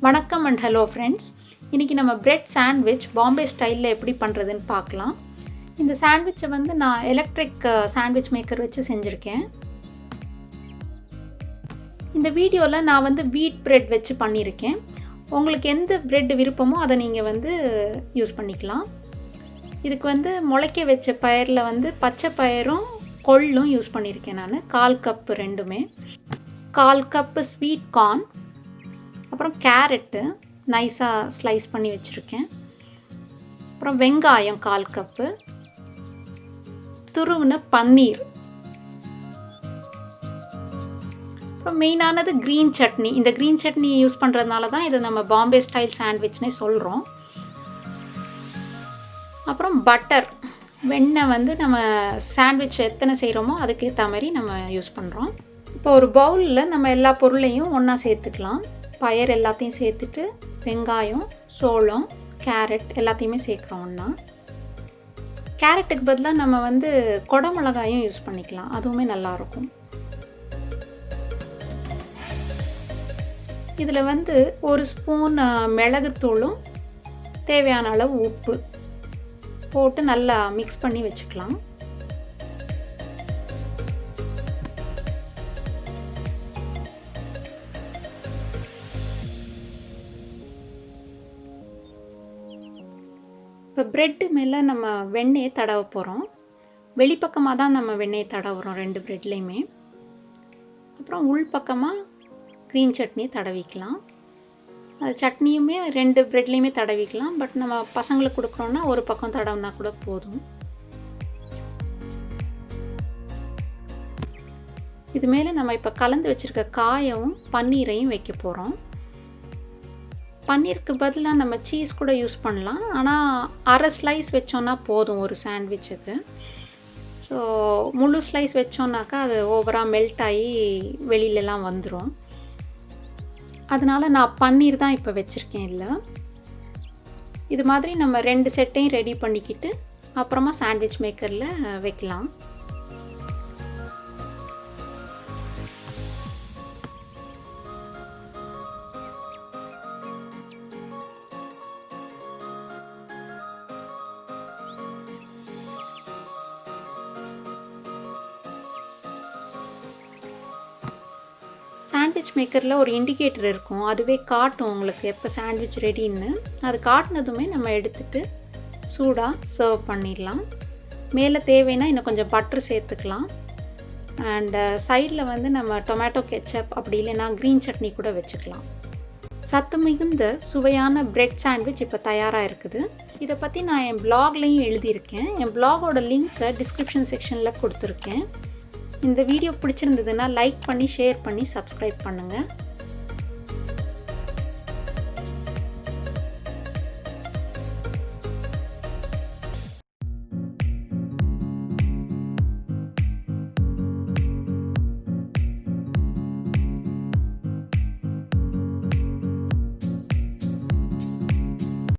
வணக்கம் and hello friends. இன்றைக்கி நம்ம பிரெட் சாண்ட்விச் பாம்பே ஸ்டைலில் எப்படி பண்ணுறதுன்னு பார்க்கலாம். இந்த சாண்ட்விச்சை வந்து நான் எலக்ட்ரிக் சாண்ட்விச் மேக்கர் வச்சு செஞ்சுருக்கேன். இந்த வீடியோவில் நான் வந்து வீட் பிரெட் வச்சு பண்ணியிருக்கேன். உங்களுக்கு எந்த பிரெட் விருப்பமோ அதை நீங்கள் வந்து யூஸ் பண்ணிக்கலாம். இதுக்கு வந்து முளைக்க வச்ச பயிரில் வந்து பச்சை பயிரும் கொள்ளும் யூஸ் பண்ணியிருக்கேன். நான் 1/4 கப்பு ரெண்டுமே, 1/4 கப்பு ஸ்வீட் கார்ன், அப்புறம் கேரட்டு நைஸாக ஸ்லைஸ் பண்ணி வச்சுருக்கேன், அப்புறம் வெங்காயம் 1/4 கப்பு, துருவின பன்னீர், அப்புறம் மெயினானது க்ரீன் சட்னி. இந்த க்ரீன் சட்னி யூஸ் பண்ணுறதுனால தான் இது நம்ம பாம்பே ஸ்டைல் சாண்ட்விச்னே சொல்கிறோம். அப்புறம் பட்டர், வெண்ணெய் வந்து நம்ம சாண்ட்விச் எத்தனை செய்கிறோமோ அதுக்கேற்ற மாதிரி நம்ம யூஸ் பண்ணுறோம். இப்போ ஒரு பவுலில் நம்ம எல்லா பொருளையும் ஒன்றா சேர்த்துக்கலாம். பயிர் எல்லாத்தையும் சேர்த்துட்டு வெங்காயம், சோளம், கேரட் எல்லாத்தையுமே சேர்க்குறோம் ஒன்றா. கேரட்டுக்கு பதிலாக நம்ம வந்து கொடமிளகாயும் யூஸ் பண்ணிக்கலாம், அதுவுமே நல்லாயிருக்கும். இதில் வந்து 1 ஸ்பூன் மிளகுத்தூளும் தேவையான அளவு உப்பு போட்டு நல்லா மிக்ஸ் பண்ணி வச்சுக்கலாம். இப்போ ப்ரெட்டு மேலே நம்ம வெண்ணெயை தடவ போகிறோம். வெளிப்பக்கமாக தான் நம்ம வெண்ணெயை தடவுறோம் 2 ப்ரெட்லேயுமே. அப்புறம் உள்பக்கமாக க்ரீன் சட்னி தடவிக்கலாம். அது சட்னியுமே 2 ப்ரெட்லேயுமே தடவிக்கலாம். பட் நம்ம பசங்களுக்கு கொடுக்குறோன்னா ஒரு பக்கம் தடவுனா கூட போதும். இது மேலே நம்ம இப்போ கலந்து வச்சுருக்க காயவும் பன்னீரையும் வைக்க போகிறோம். பன்னீருக்கு பதிலாக நம்ம சீஸ் கூட யூஸ் பண்ணலாம், ஆனால் அரை ஸ்லைஸ் வச்சோன்னா போதும் ஒரு சாண்ட்விச்சுக்கு. ஸோ முழு ஸ்லைஸ் வச்சோன்னாக்கா அது ஓவராக மெல்ட் ஆகி வெளியிலலாம் வந்துடும். அதனால் நான் பன்னீர் தான் இப்போ வச்சுருக்கேன். இல்லை, இது மாதிரி நம்ம 2 செட்டையும் ரெடி பண்ணிக்கிட்டு அப்புறமா சாண்ட்விச் மேக்கரில் வைக்கலாம். சாண்ட்விச் மேக்கரில் ஒரு இண்டிகேட்டர் இருக்கும், அதுவே காட்டும் உங்களுக்கு எப்போ சாண்ட்விச் ரெடின்னு. அது காட்டினதுமே நம்ம எடுத்துகிட்டு சூடாக சர்வ் பண்ணிடலாம். மேலே தேவைன்னா இன்னும் கொஞ்சம் பட்டர் சேர்த்துக்கலாம். அண்டு சைடில் வந்து நம்ம டொமேட்டோ கெச்சப் அப்படி இல்லைன்னா க்ரீன் சட்னி கூட வச்சுக்கலாம். சத்து மிகுந்த சுவையான பிரெட் சாண்ட்விச் இப்போ தயாராக இருக்குது. இதை பற்றி நான் என் பிளாக்லேயும் எழுதியிருக்கேன். என் பிளாகோட லிங்க்கை டிஸ்கிரிப்ஷன் செக்ஷனில் கொடுத்துருக்கேன். இந்த வீடியோ பிடிச்சிருந்ததுன்னா லைக் பண்ணி, ஷேர் பண்ணி, சப்ஸ்கிரைப் பண்ணுங்கள்.